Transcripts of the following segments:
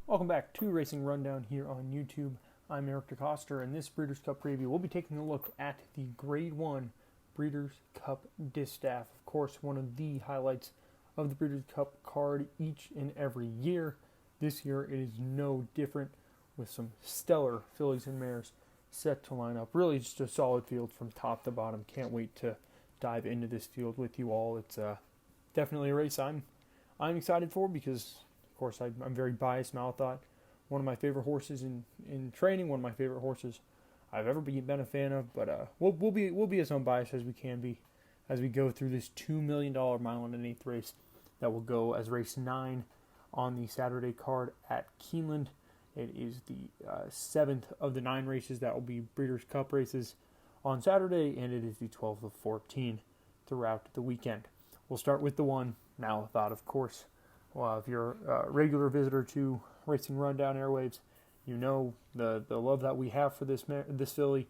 Welcome back to Racing Rundown here on YouTube. I'm Eric DeCoster, and this Breeders' Cup preview, we'll be taking a look at the Grade 1 Breeders' Cup Distaff. Of course, one of the highlights of the Breeders' Cup card each and every year. This year it is no different, with some stellar fillies and mares set to line up. Really just a solid field from top to bottom. Can't wait to dive into this field with you all. It's definitely a race I'm excited for because, of course, I'm very biased. Malathaat, one of my favorite horses in training, one of my favorite horses I've ever been a fan of. But we'll be as unbiased as we can be as we go through this $2 million mile and an eighth race that will go as race 9 on the Saturday card at Keeneland. It is the 7th of the 9 races that will be Breeders' Cup races on Saturday, and it is the 12th of 14 throughout the weekend. We'll start with the one, Malathaat, of course. Well, if you're a regular visitor to Racing Rundown Airwaves, you know the love that we have for this filly.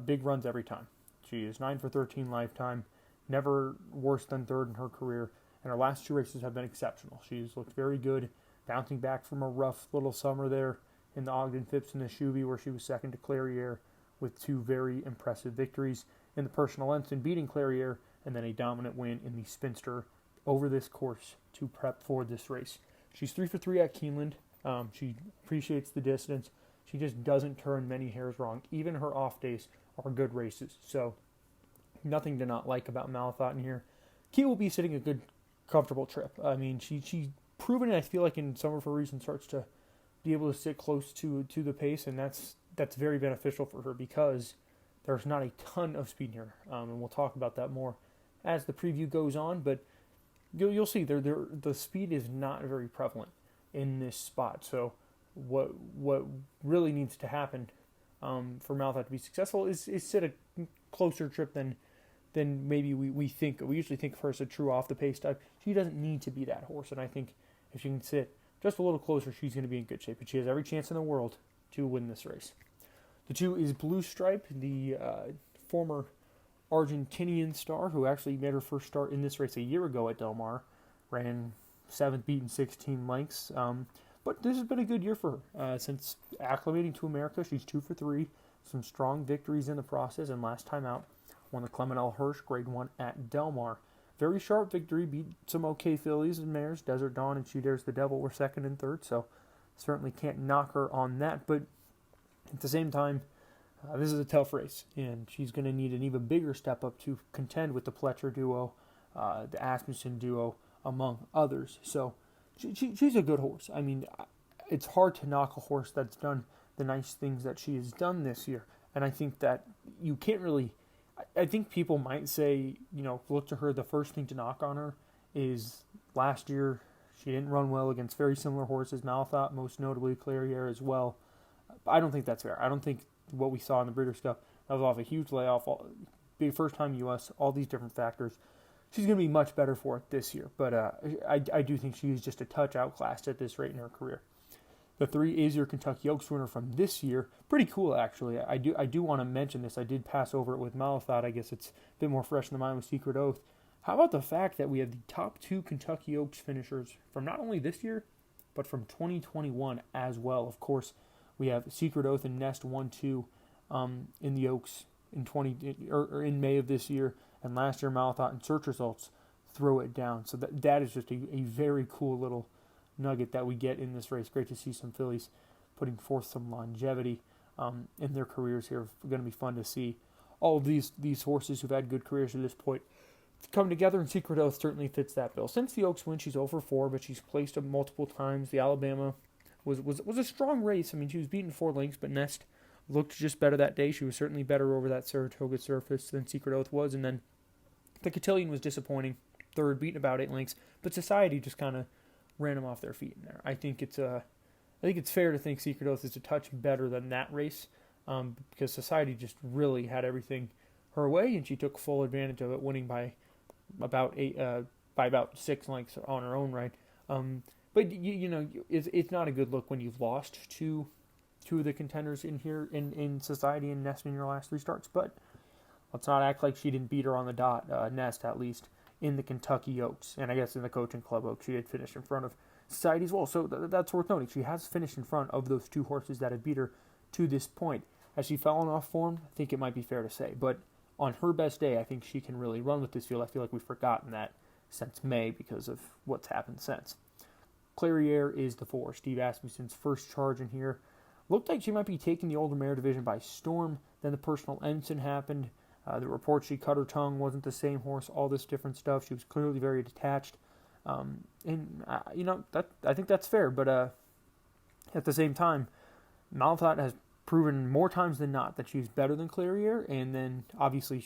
Big runs every time. She is 9 for 13 lifetime, never worse than third in her career, and her last 2 races have been exceptional. She's looked very good, bouncing back from a rough little summer there in the Ogden Phipps and the Shuby, where she was second to Clairiere with 2 very impressive victories in the personal ensign, beating Clairiere, and then a dominant win in the Spinster over this course to prep for this race. She's 3 for 3 at Keeneland. She appreciates the distance. She just doesn't turn many hairs wrong. Even her off days are good races. So nothing to not like about Malathaat in here. Key will be sitting a good, comfortable trip. I mean, she's proven it, I feel like, in some of her recent starts to be able to sit close to the pace, and that's very beneficial for her because there's not a ton of speed here. And we'll talk about that more as the preview goes on, but you'll see the speed is not very prevalent in this spot. So what really needs to happen for Malathaat to be successful is sit a closer trip than maybe we think. We usually think of her as a true off the pace type. She doesn't need to be that horse, and I think if she can sit just a little closer, she's going to be in good shape. But she has every chance in the world to win this race. The 2 is Blue Stripe, the former Argentinian star who actually made her first start in this race a year ago at Del Mar, ran 7th, beaten 16 lengths. But this has been a good year for her. Since acclimating to America, she's 2 for 3, some strong victories in the process, and last time out, won the Clement L. Hirsch Grade 1 at Del Mar. Very sharp victory, beat some okay fillies and mares. Desert Dawn and She Dares the Devil were 2nd and 3rd, so certainly can't knock her on that. But at the same time, this is a tough race, and she's going to need an even bigger step up to contend with the Pletcher duo, the Asmussen duo, among others. So she's a good horse. I mean, it's hard to knock a horse that's done the nice things that she has done this year. And I think that you can't really... I think people might say, look to her. The first thing to knock on her is last year she didn't run well against very similar horses, Malathaat, most notably Clairiere as well. I don't think that's fair. I don't think what we saw in the Breeders' Cup, that was off a huge layoff, big first-time U.S., all these different factors. She's going to be much better for it this year, but I do think she is just a touch outclassed at this rate in her career. The 3 is your Kentucky Oaks winner from this year. Pretty cool, actually. I do want to mention this. I did pass over it with Malathaat. I guess it's a bit more fresh in the mind with Secret Oath. How about the fact that we have the top 2 Kentucky Oaks finishers from not only this year, but from 2021 as well. Of course, we have Secret Oath and Nest 1-2 in the Oaks in May of this year, and last year Malathaat and Search Results throw it down. So that is just a very cool little nugget that we get in this race. Great to see some fillies putting forth some longevity in their careers here. Going to be fun to see all of these horses who've had good careers to this point come together, and Secret Oath certainly fits that bill. Since the Oaks win, she's over 4, but she's placed up multiple times. The Alabama was a strong race. I mean, she was beaten 4 lengths, but Nest looked just better that day. She was certainly better over that Saratoga surface than Secret Oath was. And then the Cotillion was disappointing. 3rd, beaten about 8 lengths, but Society just kind of ran them off their feet in there. I think it's fair to think Secret Oath is a touch better than that race because Society just really had everything her way, and she took full advantage of it, winning by about 6 lengths on her own right. But it's not a good look when you've lost to 2 of the contenders in here in Society and Nest in your last 3 starts. But let's not act like she didn't beat her on the dot, Nest at least, in the Kentucky Oaks. And I guess in the Coaching Club Oaks, she had finished in front of Society as well. So that's worth noting. She has finished in front of those two horses that have beat her to this point. Has she fallen off form? I think it might be fair to say. But on her best day, I think she can really run with this field. I feel like we've forgotten that since May because of what's happened since. Clairiere is the 4. Steve Asmussen's first charge in here. Looked like she might be taking the older mare division by storm. Then the personal ensign happened. The report she cut her tongue, wasn't the same horse, all this different stuff. She was clearly very detached. I think that's fair. But at the same time, Malathaat has proven more times than not that she's better than Clairiere. And then, obviously,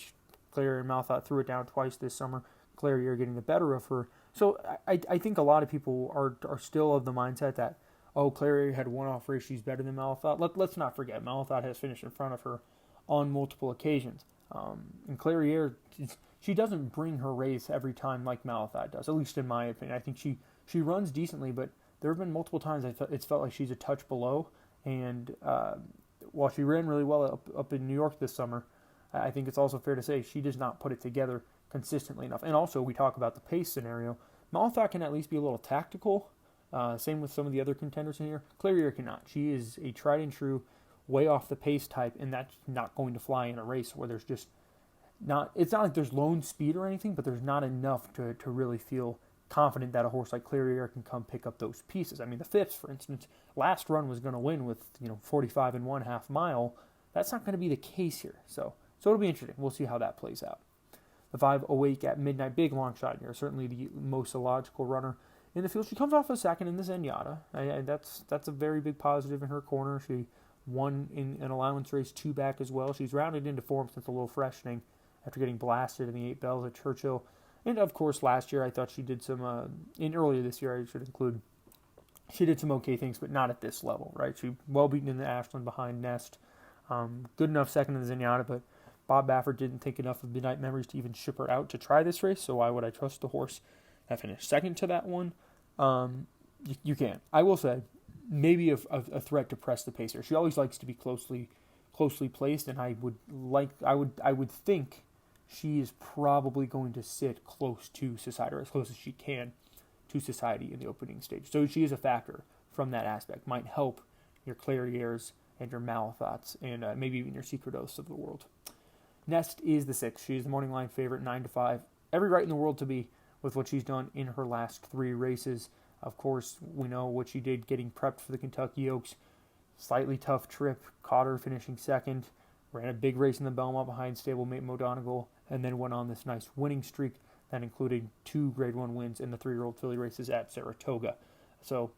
Clairiere and Malathaat threw it down twice this summer. Clairiere getting the better of her. So I think a lot of people are still of the mindset that, oh, Clairiere had one-off race, she's better than Malathaat. Let's not forget, Malathaat has finished in front of her on multiple occasions. And Clairiere, she doesn't bring her race every time like Malathaat does, at least in my opinion. I think she runs decently, but there have been multiple times it's felt like she's a touch below. And while she ran really well up in New York this summer, I think it's also fair to say she does not put it together consistently enough. And also, we talk about the pace scenario. Malathaat can at least be a little tactical. Same with some of the other contenders in here. Clairiere cannot. She is a tried and true, way off the pace type, and that's not going to fly in a race where there's just not. It's not like there's lone speed or anything, but there's not enough to really feel confident that a horse like Clairiere can come pick up those pieces. I mean, the Phipps, for instance, last run was going to win with 45 and 1/2 mile. That's not going to be the case here. So it'll be interesting. We'll see how that plays out. The 5 Awake at Midnight, big long shot here. Certainly the most illogical runner in the field. She comes off a second in the Zenyatta. That's a very big positive in her corner. She won in an allowance race 2 back as well. She's rounded into form since a little freshening after getting blasted in the 8 Bells at Churchill. And of course, last year I thought she did some, earlier this year I should include, she did some okay things, but not at this level, right? She well beaten in the Ashland behind Nest. Good enough second in the Zenyatta, but Bob Baffert didn't think enough of Midnight Memories to even ship her out to try this race, so why would I trust the horse that finished second to that one? You can't. I will say, maybe a threat to press the pacer. She always likes to be closely placed, and I would think she is probably going to sit close to Society, or as close as she can to Society in the opening stage. So she is a factor from that aspect. Might help your Clairieres and your Malathaats, and maybe even your Secret Oaths of the world. Nest is the 6. She's the morning line favorite, 9-5. Every right in the world to be with what she's done in her last 3 races. Of course, we know what she did getting prepped for the Kentucky Oaks. Slightly tough trip. Caught her finishing second. Ran a big race in the Belmont behind stablemate Modonegal. And then went on this nice winning streak that included 2 Grade 1 wins in the 3-year-old filly races at Saratoga. So,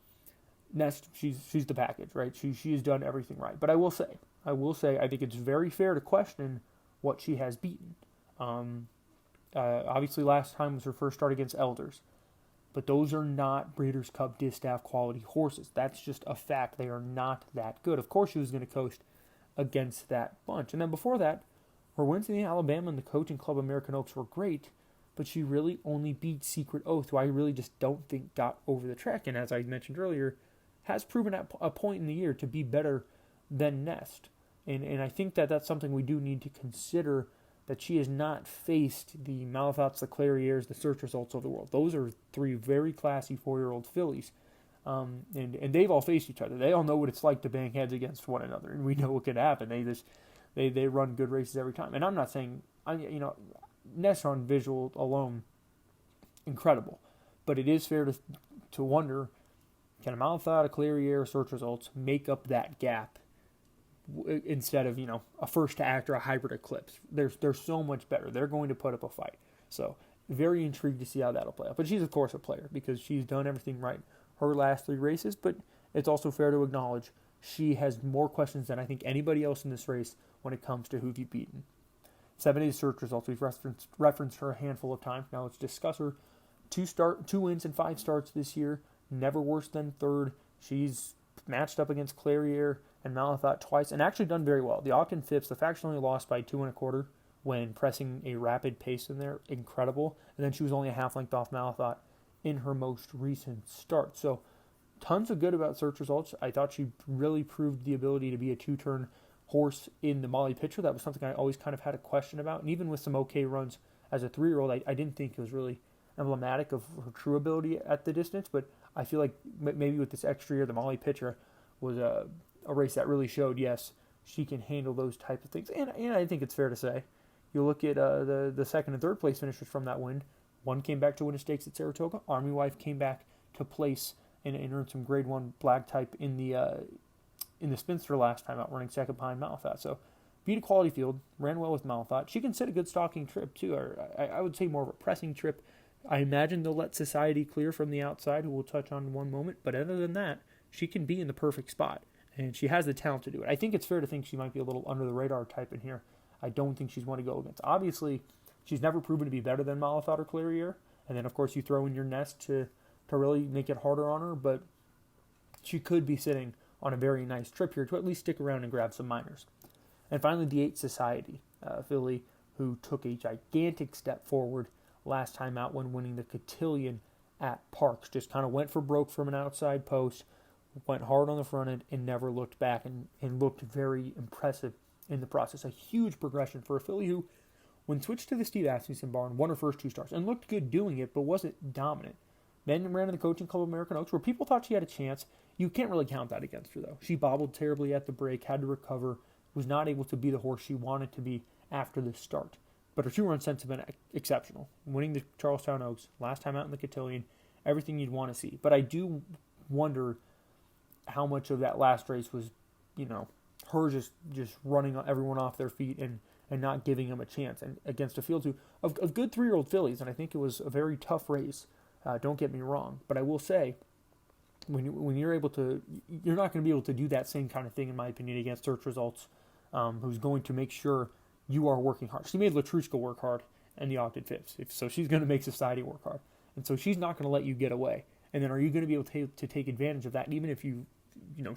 Nest, she's the package, right? She has done everything right. But I will say, I think it's very fair to question what she has beaten. Obviously, last time was her first start against Elders. But those are not Breeders' Cup Distaff quality horses. That's just a fact. They are not that good. Of course, she was going to coast against that bunch. And then before that, her wins in the Alabama and the Coaching Club American Oaks were great, but she really only beat Secret Oath, who I really just don't think got over the track. And as I mentioned earlier, has proven at a point in the year to be better than Nest. And I think that's something we do need to consider, that she has not faced the Malathaats, the Clairieres, the Search Results of the world. Those are 3 very classy 4-year-old fillies. And they've all faced each other. They all know what it's like to bang heads against one another, and we know what can happen. They run good races every time. And I'm not saying, Nest on visual alone, incredible. But it is fair to wonder, can a Malathaat, a Clairiere, Search Results make up that gap instead of, a first to act or a hybrid Eclipse? They're so much better. They're going to put up a fight. So very intrigued to see how that'll play out. But she's, of course, a player because she's done everything right her last 3 races. But it's also fair to acknowledge she has more questions than I think anybody else in this race when it comes to who you've beaten. 7 is Search Results. We've referenced her a handful of times. Now let's discuss her. 2 wins and 5 starts this year. Never worse than 3rd. She's matched up against Clairiere and Malathaat twice and actually done very well. The Ogden Phipps, the fact she only lost by 2 1/4 when pressing a rapid pace in there, incredible. And then she was only a half length off Malathaat in her most recent start. So tons of good about Search Results. I thought she really proved the ability to be a 2-turn horse in the Molly Pitcher. That was something I always kind of had a question about. And even with some okay runs as a 3-year-old, I didn't think it was really emblematic of her true ability at the distance. But I feel like maybe with this extra year, the Molly Pitcher was a race that really showed, yes, she can handle those type of things. And I think it's fair to say, you look at the second and third place finishers from that win. One came back to win a stakes at Saratoga. Army Wife came back to place and earned some Grade 1 black type in the Spinster last time out, running second behind Malathaat. So beat a quality field, ran well with Malathaat. She can sit a good stalking trip too, or I would say more of a pressing trip. I imagine they'll let Society clear from the outside, who we'll touch on in one moment. But other than that, she can be in the perfect spot, and she has the talent to do it. I think it's fair to think she might be a little under the radar type in here. I don't think she's one to go against. Obviously, she's never proven to be better than Malathaat or Clairiere. And then, of course, you throw in your nest to really make it harder on her. But she could be sitting on a very nice trip here to at least stick around and grab some minors. And finally, the 8 Society filly, who took a gigantic step forward last time out when winning the Cotillion at Parks. Just kind of went for broke from an outside post, went hard on the front end, and never looked back, and looked very impressive in the process. A huge progression for a filly who, when switched to the Steve Asmussen barn, won her first 2 starts and looked good doing it, but wasn't dominant. Then ran in the Coaching Club of American Oaks, where people thought she had a chance. You can't really count that against her, though. She bobbled terribly at the break, had to recover, was not able to be the horse she wanted to be after the start. But her 2-run sets have been exceptional. Winning the Charlestown Oaks, last time out in the Cotillion, everything you'd want to see. But I do wonder how much of that last race was, her just running everyone off their feet and not giving them a chance, and against a field of good 3-year-old fillies. And I think it was a very tough race. Don't get me wrong, but I will say, when you're able to, you're not going to be able to do that same kind of thing, in my opinion, against Search Results, who's going to make sure you are working hard. She made Latrushka work hard in the Ogden Phipps, so she's going to make Society work hard, and so she's not going to let you get away. And then, are you going to be able to take advantage of that? And even if you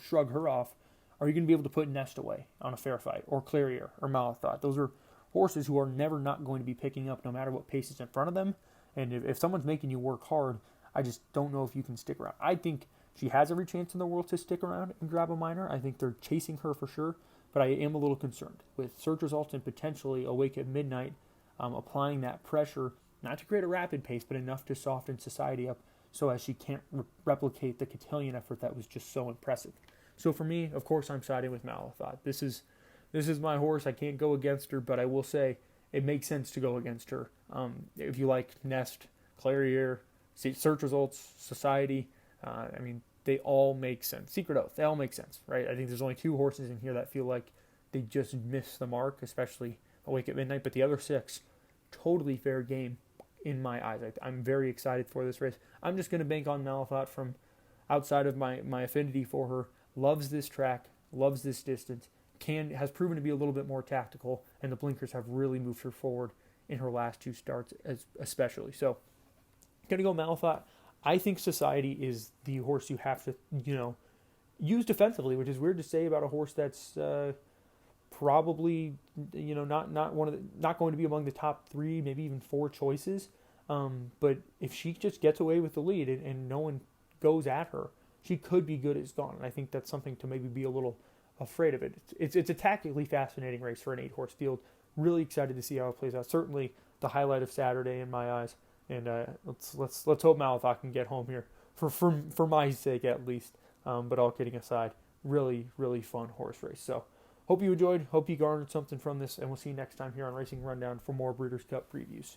shrug her off, are you going to be able to put Nest away on a fair fight, or Clairiere, or Malathaat? Those are horses who are never not going to be picking up, no matter what pace is in front of them. And if someone's making you work hard, I just don't know if you can stick around. I think she has every chance in the world to stick around and grab a minor. I think they're chasing her for sure, but I am a little concerned with Search Results and potentially Awake at Midnight applying that pressure, not to create a rapid pace, but enough to soften Society up so as she can't replicate the Cotillion effort that was just so impressive. So for me, of course, I'm siding with Malathaat. This is my horse. I can't go against her, but I will say it makes sense to go against her. If you like Nest, Clairiere, Search Results, Society, they all make sense. Secret Oath, they all make sense, right? I think there's only 2 horses in here that feel like they just missed the mark, especially Awake at Midnight, but the other 6, totally fair game in my eyes. I'm very excited for this race. I'm just going to bank on Malathaat from outside of my affinity for her. Loves this track, loves this distance, has proven to be a little bit more tactical, and the blinkers have really moved her forward in her last 2 starts especially. So, going to go Malathaat. I think Society is the horse you have to, use defensively, which is weird to say about a horse that's probably, not going to be among the top 3, maybe even 4 choices. But if she just gets away with the lead and no one goes at her, she could be good as gone. And I think that's something to maybe be a little afraid of it. It's a tactically fascinating race for an 8-horse field. Really excited to see how it plays out. Certainly the highlight of Saturday in my eyes. And let's hope Malathaat can get home here for my sake at least. But all kidding aside, really, really fun horse race. So hope you enjoyed. Hope you garnered something from this. And we'll see you next time here on Racing Rundown for more Breeders' Cup previews.